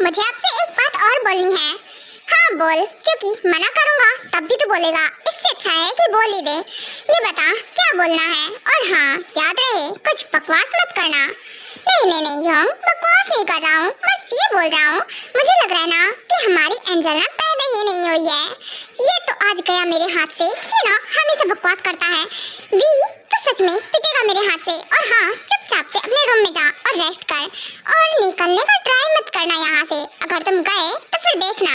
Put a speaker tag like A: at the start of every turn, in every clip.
A: मुझे आपसे एक बात और बोलनी है। हाँ बोल, क्योंकि मना करूँगा तब भी तो बोलेगा, इससे अच्छा है कि बोल ही दे। ये बता क्या बोलना है, और हाँ याद रहे कुछ बकवास मत करना। नहीं हम बकवास नहीं कर रहा हूँ, बस ये बोल रहा हूँ, मुझे लग रहा है ना कि हमारी एंजल ना पैदा ही नहीं हुई है। ये तो आज गया मेरे हाथ से, ये ना हमेशा बकवास करता है। वी तो सच में पिटेगा मेरे हाथ से। और हाँ चुपचाप से अपने रूम में जा और रेस्ट कर, और निकलने का ट्राई मत करना यहाँ से। अगर तुम गए तो फिर देखना।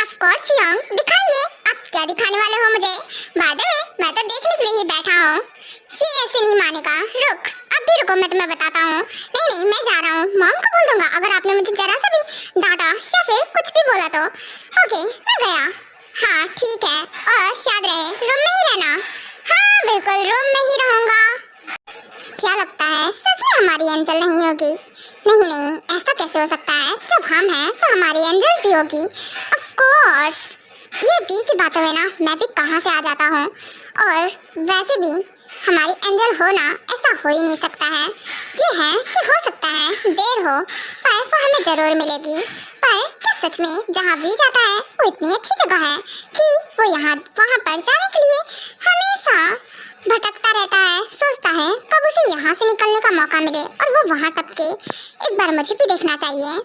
A: ऑफ कोर्स यंग, दिखाइए आप क्या दिखाने वाले हो मुझे। बाय द वे मैं तो देखने के लिए ही बैठा हूँ। ये ऐसे नहीं मानेगा, रुक अब भी रुको, मैं तुम्हें बताता हूँ। नहीं मैं जा रहा हूँ, मॉम को बोल दूंगा अगर आपने मुझे जरा सा भी डांटा या फिर कुछ भी बोला तो। ओके मैं गया। हाँ ठीक है, और याद रहे रूम में ही रहना। हाँ बिल्कुल रूम में ही रहूंगा। क्या लगता है सच में हमारी एंजल नहीं होगी? नहीं ऐसा कैसे हो सकता है, जब हम हैं तो हमारी एंजल भी होगी। ऑफ कोर्स ये बी की बातों में ना मैं भी कहाँ से आ जाता हूँ। और वैसे भी हमारी एंजल होना ऐसा हो ही नहीं सकता है। ये है कि हो सकता है देर हो, पर वो हमें जरूर मिलेगी। पर क्या सच में जहाँ भी जाता है वो इतनी अच्छी जगह है कि वो वहाँ पर जाने के लिए हमेशा भटकता रहता है, सोचता है कब उसे यहाँ से निकलने का मौका मिले और वो वहाँ टपके। एक बार मुझे भी देखना चाहिए।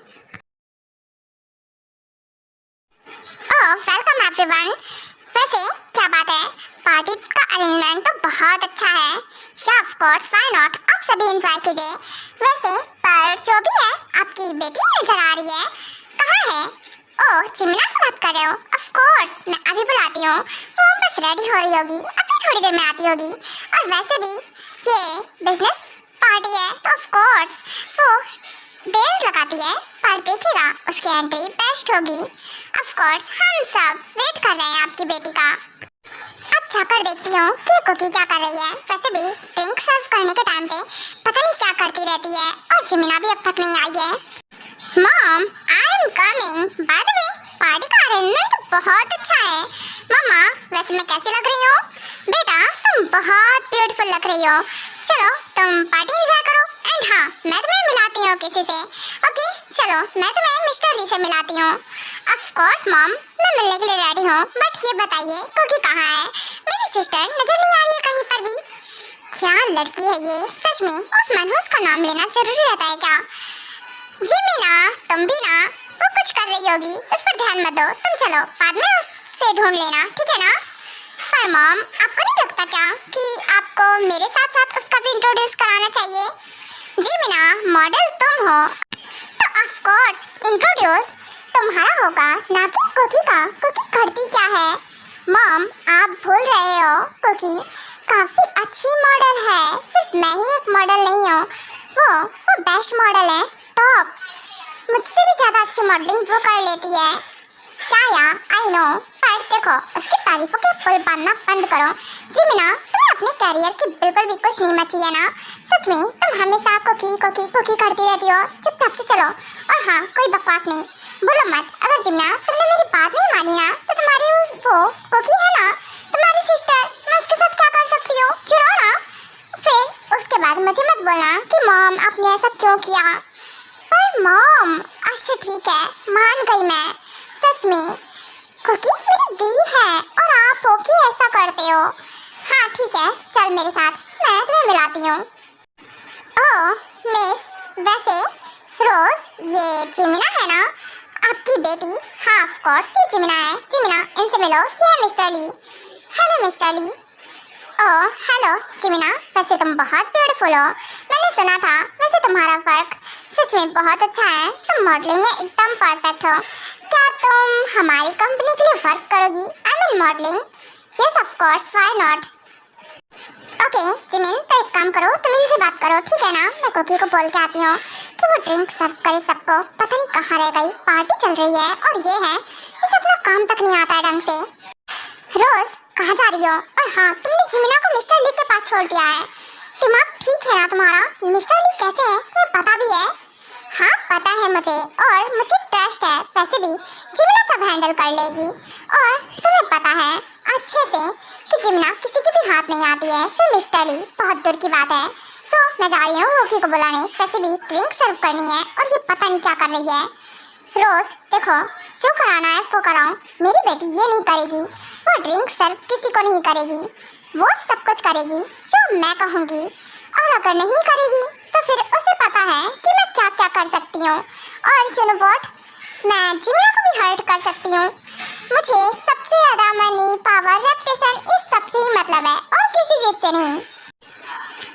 A: ओह वेलकम एवरीवन। वैसे क्या बात है, पार्टी का अरेंजमेंट तो बहुत अच्छा है। या ऑफ कोर्स व्हाई नॉट, आप सभी एंजॉय कीजिए। वैसे पर जो भी है आपकी बेटी नजर आ रही है, कहाँ है? ओह चिमना की बात कर रहे हो? ऑफ कोर्स मैं अभी बुलाती हूँ, वो बस रेडी हो रही होगी, अभी थोड़ी देर में आती होगी। और वैसे भी ये बिजनेस पार्टी है तो ऑफ कोर्स वो देर लगाती है, पर देखिएगा उसकी एंट्री बेस्ट होगी। ऑफ कोर्स हम सब वेट कर रहे हैं आपकी बेटी का। अब जाकर देखती हूँ कि कुकी क्या कर रही है। वैसे भी ड्रिंक सर्व करने के टाइम पे पता नहीं क्या करती रहती है, और जिमिना भी अब तक नहीं आई है। Mom I am coming. Bye the way party का अरेंजमेंट तो बहुत अच्छा है। मम्मा वैसे मैं कैसी लग रही हूँ? बेटा तुम बहुत ब्यूटीफुल लग रही हो। चलो तुम पार्टी एंजॉय करो, एंड हाँ मैं तुम्हें मिलाती हूँ किसी से। ओके चलो मैं तुम्हें मिस्टर ली से मिलाती हूँ। ऑफ कोर्स मॉम मैं मिलने के लिए रेडी हूँ, बट ये बताइए कुकी कहाँ है? मेरी सिस्टर नजर नहीं आ रही है कहीं पर भी। क्या लड़की है ये, सच में उस मनहूस का नाम लेना जरूरी रहता है क्या? जिमिना तुम भी ना, वो कुछ कर रही होगी, उस पर ध्यान मत दो। तुम चलो बाद में उससे ढूंढ लेना, ठीक है ना? पर मॉम आपको नहीं लगता क्या कि आपको मेरे साथ साथ उसका भी इंट्रोड्यूस कराना चाहिए? जिमिना मॉडल तुम हो तो ऑफ कोर्स इंट्रोड्यूस तुम्हारा होगा, ना कि कुकी का। कुकी करती क्या है? मॉम आप भूल रहे हो, कुकी काफी अच्छी मॉडल है। सिर्फ मैं ही एक मॉडल नहीं हूँ, वो बेस्ट मॉडल है, टॉप। मुझसे भी ज्यादा अच्छी मॉडलिंग वो कर लेती है। शाया आई नो, पर देखो उसकी तारीफों के पुल बांधना बंद करो। जिमिना तुम्हें अपने कैरियर की बिल्कुल भी कुछ नहीं मची है ना? सच में तुम हमेशा कुकी करती रहती हो। चुपचाप से चलो, और हाँ कोई बकवास नहीं, बोलो मत। अगर जिमिना तुमने मेरी बात नहीं मानी ना तो तुम्हारी वो कुकी है ना, तुम्हारी सिस्टर, मैं उसके साथ क्या कर सकती हूँ? क्यों ना? फिर उसके बाद मुझे मत बोलना कि मॉम आपने ऐसा क्यों किया। पर मॉम अच्छा ठीक है मान गई मैं, सच में कुकी मेरी दी है और आप हो कि ऐसा करते हो। हाँ ठीक है चल मेरे साथ, मैं तुम्हें मिलाती हूँ। ओह मिस, वैसे रोज ये जिमिना है ना आपकी बेटी? हाँ ऑफ कोर्स ये जिमिना है। जिमिना इनसे मिलो, ये है मिस्टर ली। हेलो मिस्टर ली। ओह हेलो जिमिना, वैसे तुम बहुत ब्यूटीफुल हो, मैंने सुना था। वैसे तुम्हारा वर्क सच में बहुत अच्छा है, तुम मॉडलिंग में एकदम परफेक्ट हो। क्या तुम हमारी कंपनी के लिए वर्क करोगी? I mean modelling. Yes of course why not. Okay Jimin तो एक काम करो, तुम इनसे बात करो, ठीक है ना? मैं कुकी को बोल के आती हूँ कि वो ड्रिंक सर्व करे सबको। पता नहीं कहाँ रह गई, पार्टी चल रही है और ये है इसे अपना काम तक नहीं आता है ढंग से। रोज कहाँ जा रही हो? और हाँ, तुमने जिमिना को मिस्टर ली के पास छोड़ दिया है। दिमाग ठीक है ना तुम्हारा? मिस्टर ली कैसे है तुम्हें पता भी है? हाँ पता है मुझे, और मुझे ट्रस्ट है। वैसे भी जिमिना सब हैंडल कर लेगी, और तुम्हें पता है अच्छे से कि जिमिना किसी के भी हाथ नहीं आती है। फिर मिस्टर ली बहुत दूर की बात है। सो मैं जा रही हूँ रोकी को बुलाने। वैसे भी ड्रिंक सर्व करनी है, और ये पता नहीं क्या कर रही है। रोज देखो, जो कराना है वो कराओ। मेरी बेटी ये नहीं करेगी, वो ड्रिंक सर्व किसी को नहीं करेगी। वो सब कुछ करेगी जो मैं कहूँगी, और अगर नहीं करेगी तो फिर उसे पता है कि मैं क्या क्या कर सकती हूँ। और यू नो व्हाट, मैं जिमिना को भी हर्ट कर सकती हूँ। मुझे सबसे ज़्यादा मनी, पावर, रेपुटेशन इस सब से ही मतलब है, और किसी चीज़ से नहीं।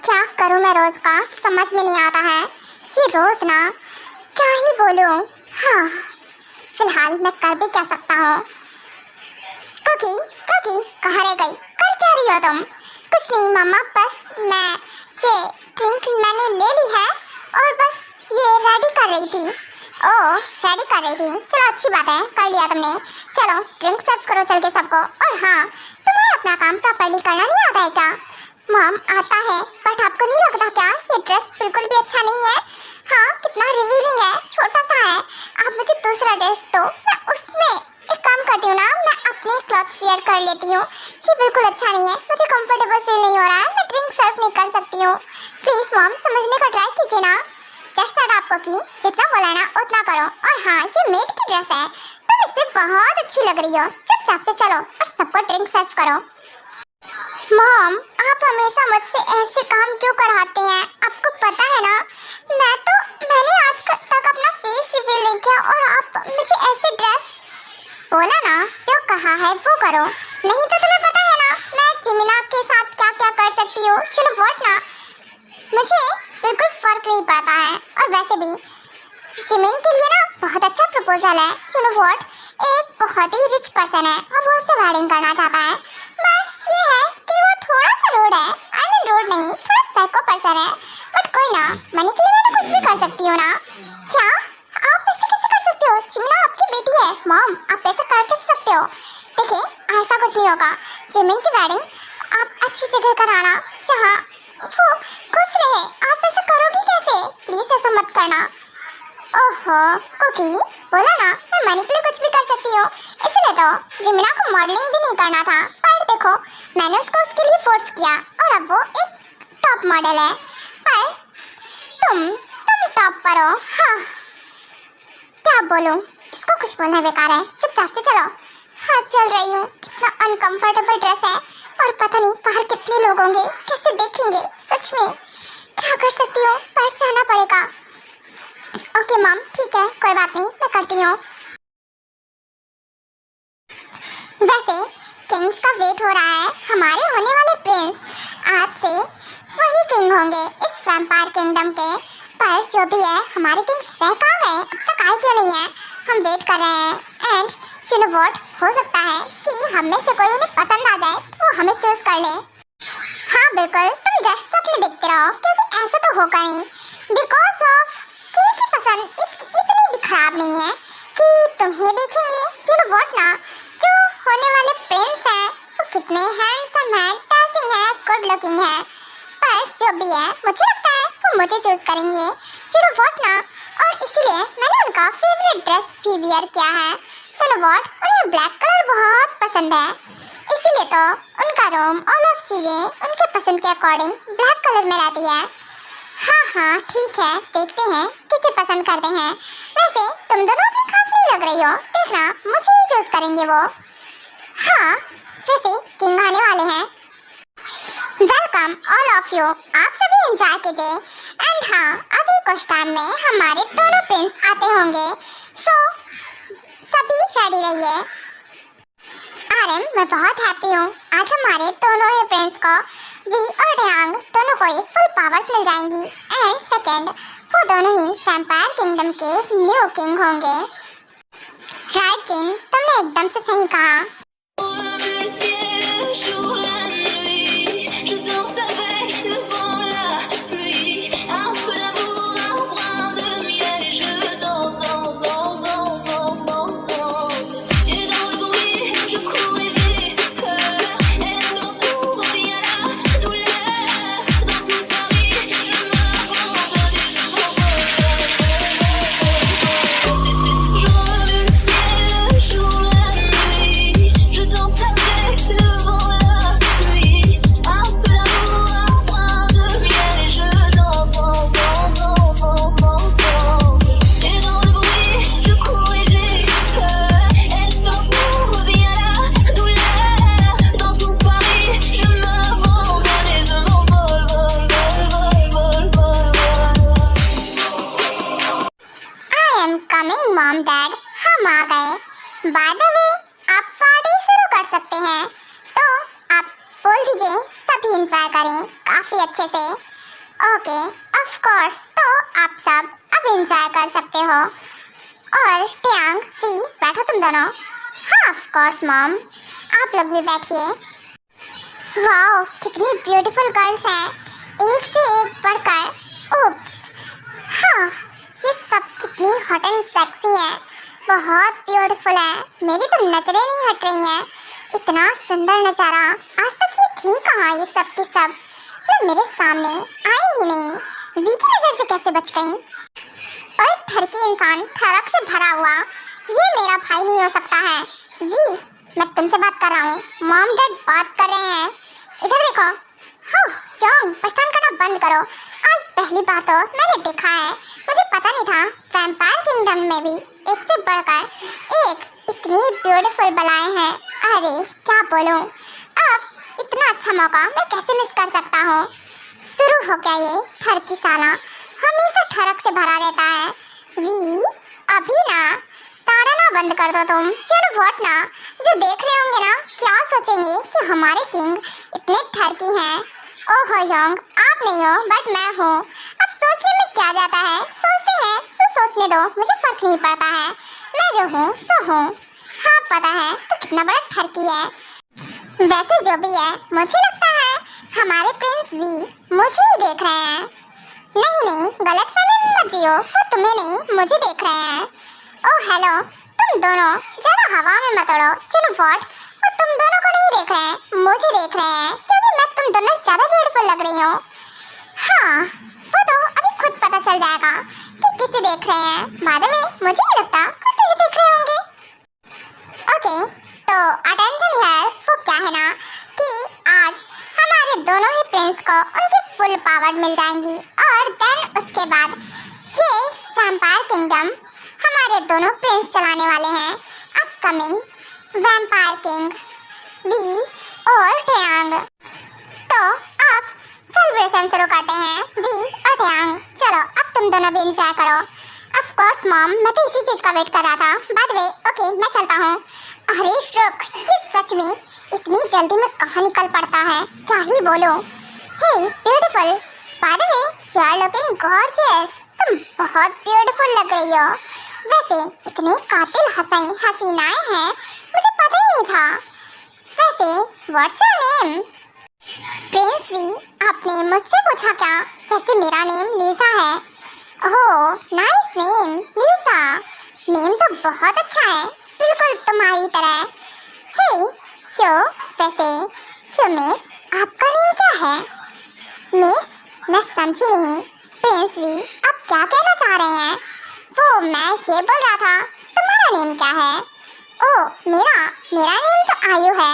A: क्या करूँ मैं रोज का समझ में नहीं आता है। ये रोज ना क्या ही बोलूँ। हाँ फिलहाल मैं कर भी क्या सकता हूँ। कूकी कूकी कहाँ रह गई? कर क्या रही हो तुम? कुछ नहीं मम्मा, बस मैं ये ड्रिंक मैंने ले ली है, और बस ये रेडी कर रही थी। ओह रेडी कर रही थी, चलो अच्छी बात है, कर लिया तुमने। चलो ड्रिंक सर्व करो चल के सबको। और हाँ, तुम्हें अपना काम प्रॉपर्ली करना नहीं आता है क्या? मॉम आता है, बट आपको नहीं लगता क्या ये ड्रेस बिल्कुल भी अच्छा नहीं है? हाँ कितना रिवीलिंग है, छोटा सा है। आप मुझे दूसरा ड्रेस दो, मैं उसमें एक काम करती हूँ ना, मैं अपने क्लॉथ्स वेयर कर लेती हूँ। ये बिल्कुल अच्छा नहीं है, मुझे कंफर्टेबल फील नहीं हो रहा है, मैं ड्रिंक सर्व नहीं कर सकती हूँ। प्लीज़ मॉम समझने का ट्राई कीजिए ना। जस्ट दैट आपको की जितना बोला है ना उतना करो। और हाँ ये मेड की ड्रेस है, तुम इससे बहुत अच्छी लग रही हो। चुपचाप से चलो और सबको ड्रिंक सर्व करो। मॉम आप हमेशा मुझसे ऐसे काम क्यों कराते हैं? आपको पता है ना, मैंने आज तक अपना फेस रिवील नहीं किया, और आप मुझे ऐसे ड्रेस। बोला ना जो कहा है वो करो, नहीं तो तुम्हें पता है ना मैं जिमिना के साथ क्या क्या कर सकती हूँ। चलो वोट ना, मुझे बिल्कुल फर्क नहीं पड़ता है। और वैसे भी जिमिन के लिए ना बहुत अच्छा प्रपोजल है। यू नो व्हाट, एक बहुत ही रिच पर्सन है और वो उससे वेडिंग करना चाहता है। बस ये है कि वो थोड़ा सा रूड है। आई मीन रूड नहीं, थोड़ा साइको पर्सन है। बट कोई ना, मनी के लिए मैं तो कुछ भी कर सकती हूँ ना। क्या आप ऐसे कैसे कर सकते हो? जिमिना आपकी बेटी है। मॉम आप ऐसे कर कैसे सकते हो? देखिए ऐसा कुछ नहीं होगा। जिमिन की वेडिंग आप अच्छी जगह कराना जहाँ वो खुश रहे। आप ऐसे करोगी कैसे? प्लीज ऐसा मत करना। ओहो कूकी, बोला ना मैं मनी के लिए कुछ भी कर सकती हूँ, इसलिए तो जिमिना को मॉडलिंग भी नहीं करना था। पर देखो मैंने उसको उसके लिए फोर्स किया, और अब वो एक टॉप मॉडल है। पर तुम टॉप पर हो। हाँ क्या बोलूँ, इसको कुछ बोलना बेकार है। चुपचाप से चलो। हाँ चल रही हूँ। कितना अनकंफर्टेबल ड्रेस है, और पता नहीं बाहर कितने लोग होंगे, कैसे देखेंगे। सच में क्या कर सकती हूँ, पर जाना पड़ेगा। ओके मॉम ठीक है, कोई बात नहीं, मैं करती हूँ। वैसे किंग्स का वेट हो रहा है। हमारे होने वाले प्रिंस आज से वही किंग होंगे इस वैम्पायर किंगडम के। पर जो भी है, हमारे किंग्स रह कहाँ गए? अब तक आए क्यों नहीं है? हम वेट कर रहे हैं। एंड यू नो व्हाट, हो सकता है कि हम में से कोई उन्हें पसंद आ जाए, वो हमें चूज कर ले। हाँ बिल्कुल, तुम जस्ट सपने देखते रहो, क्योंकि ऐसा तो होगा नहीं। बिकॉज ऑफ किंग की पसंद इतनी भी खराब नहीं है कि तुम्हें देखेंगे। यू नो व्हाट ना, जो होने वाले प्रिंस हैं वो कितने हैंडसम हैं, डैशिंग है, गुड लुकिंग है। पर जो भी है, मुझे लगता है वो मुझे चूज करेंगे। यू नो व्हाट ना, और इसीलिए मैंने उनका फेवरेट ड्रेस भी वियर किया है। यू नो व्हाट, उन्हें ब्लैक कलर बहुत पसंद है, इसीलिए तो उनका रूम, ऑल ऑफ चीज़ें उनके पसंद के अकॉर्डिंग ब्लैक कलर में रहती है। हाँ ठीक है, देखते हैं किसे पसंद करते हैं। वैसे तुम दोनों इतनी खास नहीं लग रही हो, देखना मुझे ही चूज करेंगे वो। हाँ वैसे किंग आने वाले हैं। वेलकम ऑल ऑफ यू, आप सभी एंजॉय कीजिए। एंड हाँ अभी कुछ टाइम में हमारे दोनों प्रिंस आते होंगे, सो सभी रेडी रहिए। आरएम मैं बहुत हैप्पी हूँ, आज हमारे दोनों ही प्रिंस को वी और डयांग दोनों को ही फुल पावर्स मिल जाएंगी। एंड सेकंड, वो दोनों ही वैम्पायर किंगडम के न्यू किंग होंगे। राइट जिन, तुमने एकदम से सही कहा। बाय द वे, आप पार्टी शुरू कर सकते हैं। तो आप बोल दीजिए, सभी एंजॉय करें काफी अच्छे से। ओके, ऑफ कोर्स, तो आप सब अब एंजॉय कर सकते हो। और टियांग, फी, बैठो तुम दोनों। हाँ ऑफ कोर्स मॉम, आप लोग भी बैठिए। वाओ, कितनी ब्यूटीफुल गर्ल्स हैं, एक से एक बढ़कर। ओप्स, हाँ ये सब कितनी हॉट एंड सेक्सी हैं, बहुत ब्यूटीफुल है। मेरी तो नजरें नहीं हट रही हैं, इतना सुंदर नज़ारा। आज तक ये थी कहाँ ये सब की सब, वो मेरे सामने आई ही नहीं। वी की नज़र से कैसे बच गई? और ठरकी इंसान, ठरक से भरा हुआ, ये मेरा भाई नहीं हो सकता है। वी, मैं तुमसे बात कर रहा हूँ, मॉम डैड बात कर रहे हैं, इधर देखो। हाँ योंग, परेशान करना बंद करो। आज पहली बार तो मैंने देखा है, मुझे पता नहीं था वैम्पायर किंगडम में भी एक से बढ़कर एक इतनी ब्यूटीफुल बलाएं हैं। अरे क्या बोलूं, अब इतना अच्छा मौका मैं कैसे मिस कर सकता हूँ। शुरू हो गया ये ठरकी साला, हमेशा ठरक से भरा रहता है। वी, अभी ना ताड़ना बंद कर दो तुम। चलो वोट ना, जो देख रहे होंगे ना क्या सोचेंगे कि हमारे किंग इतने ठरकी हैं। ओहो योंग, आप नहीं हो बट मैं हूँ। अब सोचने में क्या जाता है, सोचते हैं तो सोचने दो, मुझे फर्क नहीं पड़ता है। मैं जो हूँ सो हूँ। हाँ पता है तो कितना बड़ा ठरकी है। वैसे जो भी है, मुझे लगता है हमारे प्रिंस वी मुझे ही देख रहे हैं। नहीं, गलतफहमी में मत जियो, वो तुम्हें नहीं मुझे देख रहे हैं। ओह हेलो, तुम दोनों ज़्यादा हवा में मत उड़ो। चलो वॉट, वो तुम दोनों को नहीं देख रहे हैं, मुझे देख रहे हैं, क्योंकि मैं तुम दोनों ज़्यादा ब्यूटीफुल लग रही हूँ। हाँ वो तो अभी खुद पता चल जाएगा कि किसे देख रहे हैं। बाद में मुझे नहीं लगता कि तुझे देख रहे होंगे। ओके, तो अटेंशन यार, वो क्या है ना कि आज हमारे दोनों ही प्रिंस को उनकी फुल पावर मिल जाएंगी, और देन उसके बाद ये वैम्पायर किंगडम हमारे दोनों प्रिंस चलाने वाले हैं। अपकमिंग वैम्पायर किंग वी और टियांग। तो अब सेलिब्रेशन शुरू करते हैं वी और टियांग। चलो अब तुम दोनों भी एंजॉय करो। ऑफ कोर्स मॉम, मैं तो इसी चीज़ का वेट कर रहा था। बाय द वे, ओके मैं चलता हूँ। अरे रुक, ये सच में इतनी जल्दी में कहाँ निकल पड़ता है, क्या ही बोलूँ। Hey beautiful, by the way you are looking gorgeous, तुम बहुत ब्यूटीफुल लग रही हो। वैसे इतने कातिल हसीनाएं हैं, मुझे पता ही नहीं था। वैसे what's your name? Prince V, आपने मुझसे पूछा क्या? वैसे मेरा नेम लीसा है। Oh nice name Lisa, name तो बहुत अच्छा है, बिल्कुल तुम्हारी तरह। हे शो, वैसे शो मिस, आपका नेम क्या है? मिस, मैं समझी नहीं। प्रिंस वी, आप क्या कहना चाह रहे हैं? वो मैं ये बोल रहा था, तुम्हारा नेम क्या है? ओह मेरा नेम तो आयु है।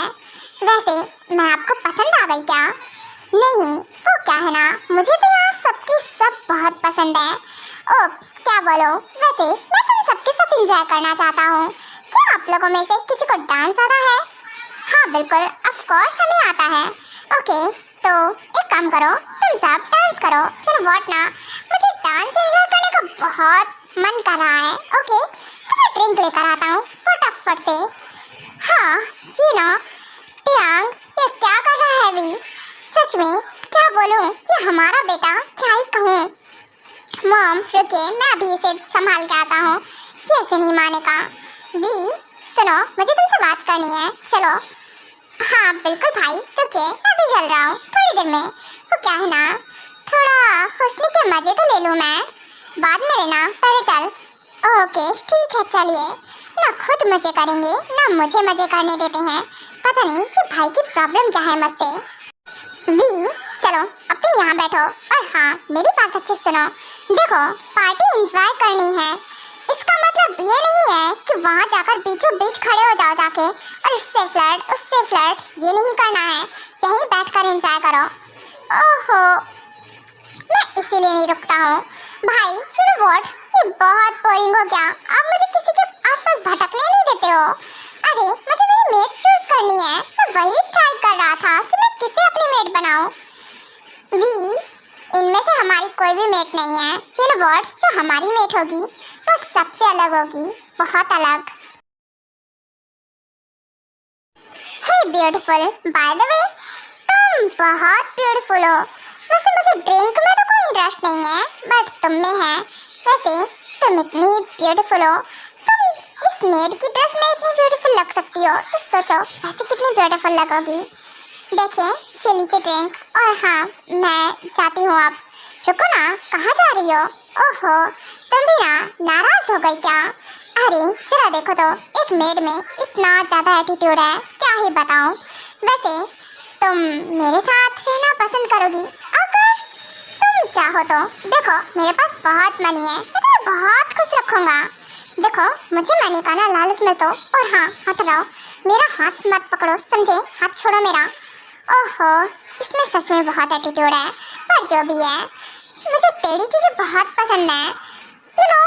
A: वैसे मैं आपको पसंद आ गई क्या? नहीं, वो क्या है ना, मुझे तो यहाँ सबकी सब बहुत पसंद है। ओप्स, क्या बोलो, वैसे मैं तुम सबके साथ एंजॉय करना चाहता हूँ। क्या आप लोगों में से किसी को डांस आता है? हाँ बिल्कुल, ऑफ कोर्स हमें आता है। ओके, तो एक काम करो, तुम सब डांस करो। चलो वॉट ना, मुझे डांस एंजॉय करने का बहुत मन कर रहा है। ओके, तो मैं ड्रिंक लेकर आता हूँ फटाफट से। हाँ ये ना टियांग, ये क्या कर रहा है वी? सच में क्या बोलूँ, ये हमारा बेटा, क्या ही कहूँ। मॉम रुकिए, मैं अभी इसे संभाल के आता हूँ, ये ऐसे नहीं मानेगा। वी सुनो, मुझे तुमसे बात करनी है, चलो। हाँ बिल्कुल भाई, रुकिए मैं भी चल रहा हूँ थोड़ी देर में। वो क्या है ना, थोड़ा हुस्न के मज़े तो ले लूँ मैं, बाद में लेना, पहले चल। ओके ठीक है, चलिए। ना खुद मज़े करेंगे ना मुझे मज़े करने देते हैं, पता नहीं कि भाई की प्रॉब्लम क्या है मुझसे। वी चलो अब तुम यहाँ बैठो, और हाँ मेरी बात अच्छे सुनो। देखो पार्टी एंजॉय करनी है, इसका मतलब ये नहीं है कि वहाँ जाकर बीचों बीच खड़े हो जाओ जाके, और इससे फ्लर्ट उससे फ्लर्ट, ये नहीं करना है। यहीं बैठकर एंजॉय करो। ओहो, मैं इसीलिए नहीं रुकता हूँ भाई। सुनो वॉट, ये बहुत बोरिंग हो गया, आप मुझे किसी के आसपास भटकने नहीं देते हो। अरे मुझे मेरी मेट चूज करनी है, मैं वही ट्राई कर रहा था कि मैं किसे अपनी मेट बनाऊं। वी, इनमें से हमारी कोई भी मेट नहीं है। यू नो व्हाट, जो हमारी मेट होगी वो सबसे अलग होगी, बहुत अलग। Hey beautiful, by the way तुम बहुत ब्यूटीफुल हो। वैसे मुझे ड्रिंक में तो कोई इंटरेस्ट नहीं है, बट तुम में है। वैसे तुम इतनी ब्यूटीफुल हो, तुम इस मेड की ड्रेस में इतनी ब्यूटीफुल लग सकती हो, तो सोचो वैसे कितनी ब्यूटीफुल लगोगी। देखिए ये लीजिए ड्रिंक, और हाँ मैं जाती हूँ अब। रुको ना, कहाँ जा रही हो? ओहो, तुम भी ना नाराज हो गई क्या? अरे जरा देखो तो, एक मेड में इतना ज़्यादा एटीट्यूड है, क्या ही बताऊँ। वैसे तुम मेरे साथ रहना पसंद करोगी? अगर तुम चाहो तो देखो मेरे पास बहुत मनी है, मैं तुम्हें बहुत खुश रखूँगा। देखो मुझे मनी का ना लालच मत दो, और हाँ मत रहो, मेरा हाथ मत पकड़ो, समझे? हाथ छोड़ो मेरा। ओहो, इसमें सच में बहुत एटीट्यूड है, पर जो भी है मुझे तेरी चीज़ें बहुत पसंद है। यू नो,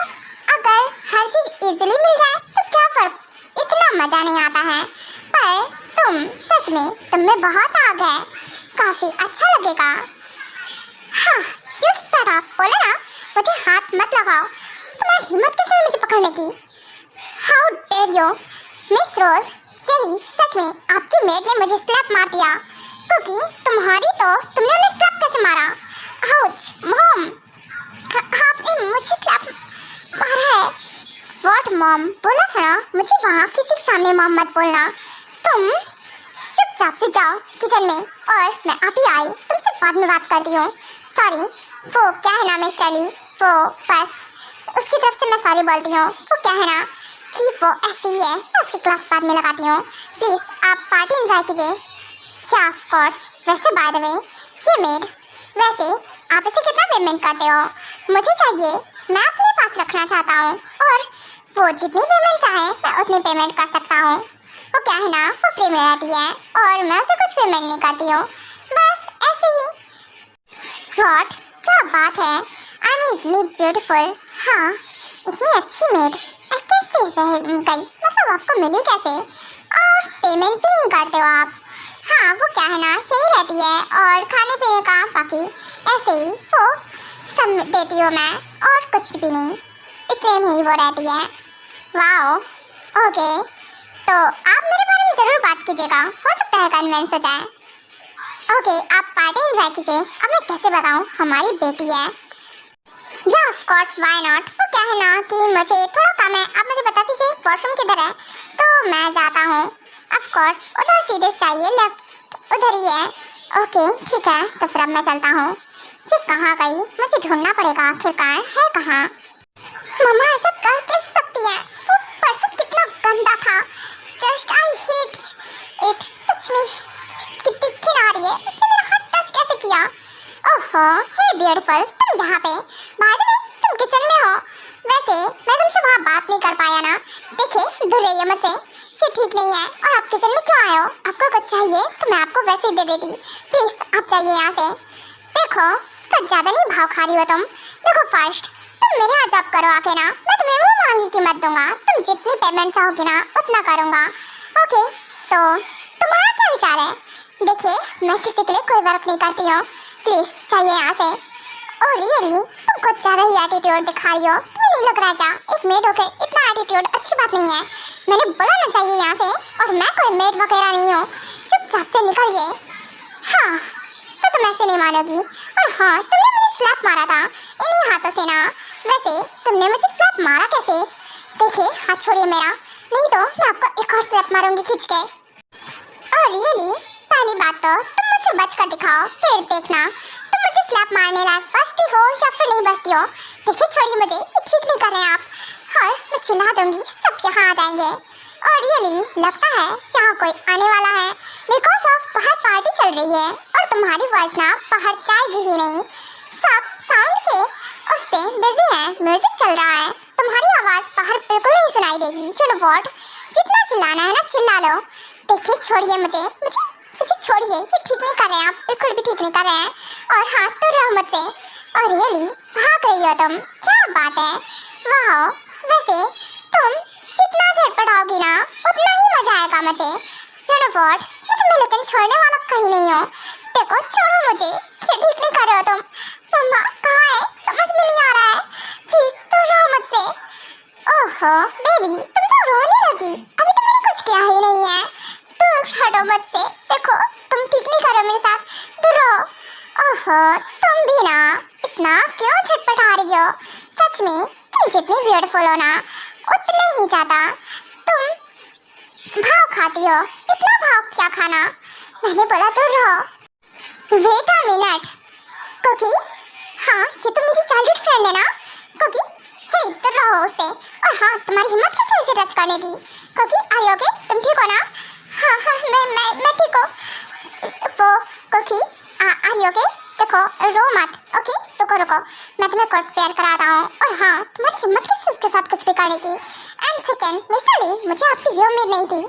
A: अगर हर चीज़ इजीली मिल जाए तो क्या फ़र्क, इतना मज़ा नहीं आता है। पर तुम सच में, तुम में बहुत आग है, काफ़ी अच्छा लगेगा। हाँ यू शट अप, बोले ना मुझे हाथ मत लगाओ। तुम्हारी हिम्मत कैसे है मुझे पकड़ने की? हाउ डेयर यू मिस रोज, यही सच में आपकी मेड ने मुझे स्लैप मार दिया। क्योंकि तुम्हारी तो, तुमने उन्हें स्लैप कैसे मारा? आउच मॉम, आपने मुझे स्लैप मारा है। व्हाट मॉम, बोला था ना मुझे वहाँ किसी के सामने मॉम मत बोलना। तुम चुपचाप से जाओ किचन में, और मैं अभी आई, तुमसे बाद में बात करती हूँ। सॉरी, वो क्या है ना मिस्टर ली, वो बस उसकी तरफ से मैं सॉरी बोलती हूँ। वो क्या है ना कि वो ऐसी ही है, मैं उसकी क्लास बाद में लगाती हूँ। प्लीज़ आप पार्टी एंजॉय कीजिए। या ऑफ कोर्स। वैसे बाय द वे ये मेड, वैसे आप इसे कितना पेमेंट करते हो? मुझे चाहिए, मैं अपने पास रखना चाहता हूँ, और वो जितनी पेमेंट चाहे मैं उतनी पेमेंट कर सकता हूँ। वो क्या है ना, वो फ्री में रहती है और मैं उसे कुछ पेमेंट नहीं करती हूँ, बस ऐसे ही। व्हाट, क्या बात है, आई एम इतनी ब्यूटीफुल। हाँ इतनी अच्छी मेड कैसे रह गई, मतलब आपको मिली कैसे? और पेमेंट भी नहीं करते हो आप? हाँ वो क्या है ना, यही रहती है, और खाने पीने का बाकी ऐसे ही वो सब देती हूँ मैं, और कुछ भी नहीं, इतने में ही वो रहती है। वाओ, ओके, तो आप मेरे बारे में ज़रूर बात कीजिएगा, हो सकता है कन्विंस हो जाए। ओके, आप पार्टी एंजॉय कीजिए। अब मैं कैसे बताऊँ, हमारी बेटी है। या ऑफ कोर्स, व्हाई नॉट। वो क्या है ना कि मुझे थोड़ा काम है, आप मुझे बता दीजिए वॉशरूम किधर है, तो मैं जाता हूँ। ऑफ कोर्स उधर सीधे चाहिए, लेफ्ट उधर ही है। ओके ठीक है, तो फिर अब मैं चलता हूँ। ये कहाँ गई, मुझे ढूंढना पड़ेगा आखिरकार है कहाँ। मम्मा ऐसा कर कैसे सकती है, वो परसों कितना गंदा था, जस्ट आई हेट इट। सच में कितनी घिन आ रही है, उसने मेरा हाथ टच कैसे किया? ओहो, हे ब्यूटीफुल, तुम यहाँ पे, बाय द वे तुम किचन में हो। वैसे मैं तुमसे वहाँ बात नहीं कर पाया ना, देखिए दूर रहिए मुझसे, ये ठीक नहीं है। और आप किचन में क्यों आए हो? आपको कुछ चाहिए तो मैं आपको वैसे ही दे देती, प्लीज़ आप जाइए यहाँ से। देखो कुछ ज़्यादा नहीं भाव खा रही हो तुम। देखो फर्स्ट तुम मेरे यहाँ जॉब करो आके ना, मैं तुम्हें मुँह मांगी कीमत दूंगा, तुम जितनी पेमेंट चाहोगी ना उतना करूँगा। ओके, तो तुम्हारा क्या विचार है? देखिए मैं किसी के लिए कोई वर्क नहीं करती हूँ, प्लीज़ चाहिए यहाँ से। ओह रियली, तुम कुछ ज़्यादा ही एटीट्यूड दिखा रही हो, तुम्हें नहीं लग रहा क्या एक मेड होकर इतना एटीट्यूड अच्छी बात नहीं है? मैंने बोला ना चाहिए यहाँ से, और मैं कोई मेड वगैरह नहीं हूँ, चुपचाप से निकलिए। हाँ तो तुम ऐसे नहीं मानोगी। और हाँ, तुमने मुझे स्लैप मारा था इन्हीं हाथों से ना। वैसे तुमने मुझे स्लैप मारा कैसे? देखिए हाथ छोड़िए मेरा, नहीं तो मैं आपको एक और स्लैप मारूंगी खींच के। और रियली, पहली बात तो तुम मुझसे बच कर दिखाओ, फिर देखना तुम मुझे स्लैप मारने लायक बचती हो या फिर नहीं बचती हो। देखिए छोड़िए मुझे, ये ठीक नहीं कर रहे हैं आप, और मैं चिल्ला दूंगी, सब यहाँ आ जाएंगे। और रियली लगता है यहाँ कोई आने वाला है, बिकॉज ऑफ बाहर पार्टी चल रही है, और तुम्हारी वॉइस ना बाहर जाएगी ही नहीं, सब साउंड के उससे बिजी है, म्यूजिक चल रहा है, तुम्हारी आवाज़ बाहर बिल्कुल नहीं सुनाई देगी। चलो वॉट, जितना चिल्लाना है ना चिल्ला लो। देखिए छोड़िए मुझे मुझे मुझे छोड़िए, ये ठीक नहीं कर रहे हैं आप, बिल्कुल भी ठीक नहीं कर रहे हैं। और हाँ तो रहो मुझसे। और रियली भाग रही हो तुम, क्या बात है, वाह। वैसे तुम जितना झटपटाओगी ना उतना ही मजा आएगा मुझे। यू नो व्हाट, मैं तुम्हें लेकिन छोड़ने वाला कहीं नहीं हूँ। देखो छोड़ो मुझे, ये ठीक नहीं कर रहे हो तुम। मम्मा कहाँ है, समझ में नहीं आ रहा है, प्लीज तो रहो मुझसे। ओहो बेबी, तुम तो रोने लगी, अभी तो मैंने कुछ किया ही नहीं है, तो हटो ओहो, तुम भी ना इतना क्यों छटपटा रही हो? सच में तुम जितनी ब्यूटीफुल हो ना उतने ही ज़्यादा तुम भाव खाती हो। इतना भाव क्या खाना? मैंने बोला दूर रहो। वेट अ मिनट कूकी, हाँ ये तो मेरी चाइल्डहुड फ्रेंड है ना कूकी। हे दूर रहो उससे। और हाँ, तुम्हारी हिम्मत कैसे उसे टच करने की? Cookie are you okay? तुम ठीक हो ना? हाँ हाँ मैं ठीक हूँ। वो कूकी आर यू ओके? देखो रो मत, ओके? रुको मैं तुम्हें कोट फेयर कराता हूँ। और हाँ, तुम्हारी हिम्मत कैसे उसके साथ कुछ भी करने की? एंड सेकेंड मिस्टर ली, मुझे आपसे ये उम्मीद नहीं थी।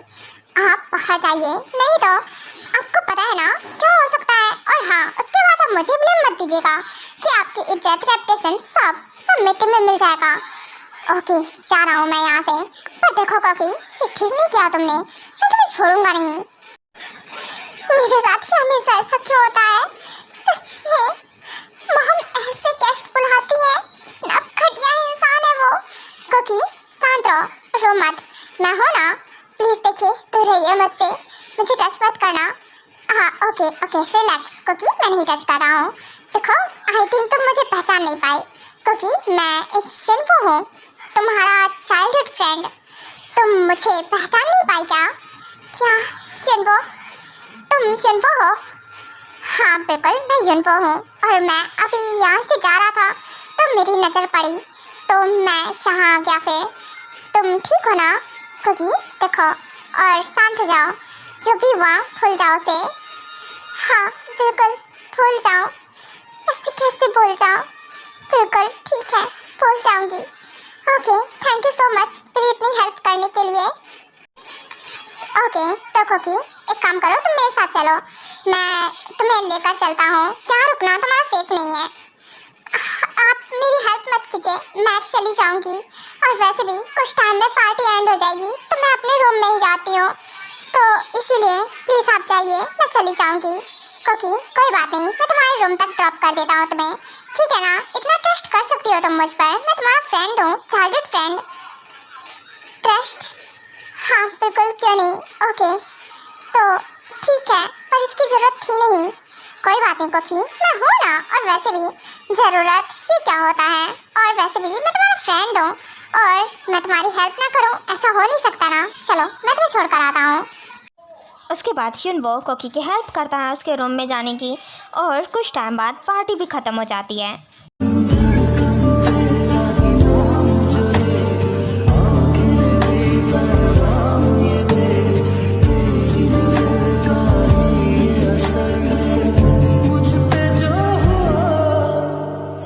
A: आप बाहर जाइए, नहीं तो आपको पता है ना क्या हो सकता है। और हाँ, उसके बाद आप मुझे ब्लेम मत दीजिएगा कि आपकी इज्जत रेपुटेशन सब मिट्टी में मिल जाएगा। ओके जा रहा हूँ मैं यहाँ से। पर देखो कॉफी, ये ठीक नहीं किया तुमने, मैं तुम्हें छोड़ूंगा नहीं। मेरे साथ ही हमेशा ऐसा क्यों होता है? सच में मॉम ऐसे गेस्ट बुलाती है, इतना घटिया इंसान है वो। कॉफी शांत रहो, रो मत, मैं हूँ ना। प्लीज देखिए दूर रहिए मुझसे, मुझे टच मत करना। हाँ ओके रिलैक्स कॉफी, मैं नहीं टच कर रहा हूँ। देखो आई थिंक तुम मुझे पहचान नहीं पाई क्योंकि मैं एक शिन्फो हूँ, तुम्हारा चाइल्डहुड फ्रेंड। तुम मुझे पहचान नहीं पाई क्या? क्या शिन्फो? तुम शिन्फो हो? हाँ बिल्कुल मैं शिन्फो हूँ। और मैं अभी यहाँ से जा रहा था तो मेरी नज़र पड़ी तो मैं यहाँ आ गया। फिर तुम ठीक हो ना क्योंकि देखो, और शांत हो जाओ, जो भी हुआ भूल जाओ उसे। हाँ बिल्कुल भूल जाओ, ऐसे कैसे भूल जाओ? बिल्कुल ठीक है, भूल जाऊंगी। Okay thank you so much मेरी इतनी हेल्प करने के लिए। ओके तो कूकी एक काम करो, तुम मेरे साथ चलो, मैं तुम्हें लेकर चलता हूँ। यहाँ रुकना तुम्हारा सेफ नहीं है। आप मेरी हेल्प मत कीजिए, मैं चली जाऊंगी। और वैसे भी कुछ टाइम में पार्टी एंड हो जाएगी तो मैं अपने रूम में ही जाती हूँ, तो इसीलिए प्लीज़ आप जाइए, मैं चली जाऊंगी। क्योंकि कोई बात नहीं, मैं तुम्हारे रूम तक ड्रॉप कर देता हूँ तुम्हें, ठीक है ना? इतना ट्रस्ट कर सकती हो तुम मुझ पर, मैं तुम्हारा फ्रेंड हूँ, चाइल्डहुड फ्रेंड। ट्रस्ट? हाँ बिल्कुल, क्यों नहीं। ओके तो ठीक है, पर इसकी ज़रूरत थी नहीं। कोई बात नहीं कोकी, मैं हूँ ना। और वैसे भी ज़रूरत ही क्या होता है, और वैसे भी मैं तुम्हारा फ्रेंड हूँ और मैं तुम्हारी हेल्प ना करूँ ऐसा हो नहीं सकता ना। चलो मैं तुम्हें छोड़ कर आता हूँ।
B: उसके बाद शिन्वो कोकी की हेल्प करता है उसके रूम में जाने की, और कुछ टाइम बाद पार्टी भी ख़त्म हो जाती है।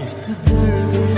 C: इस दर्द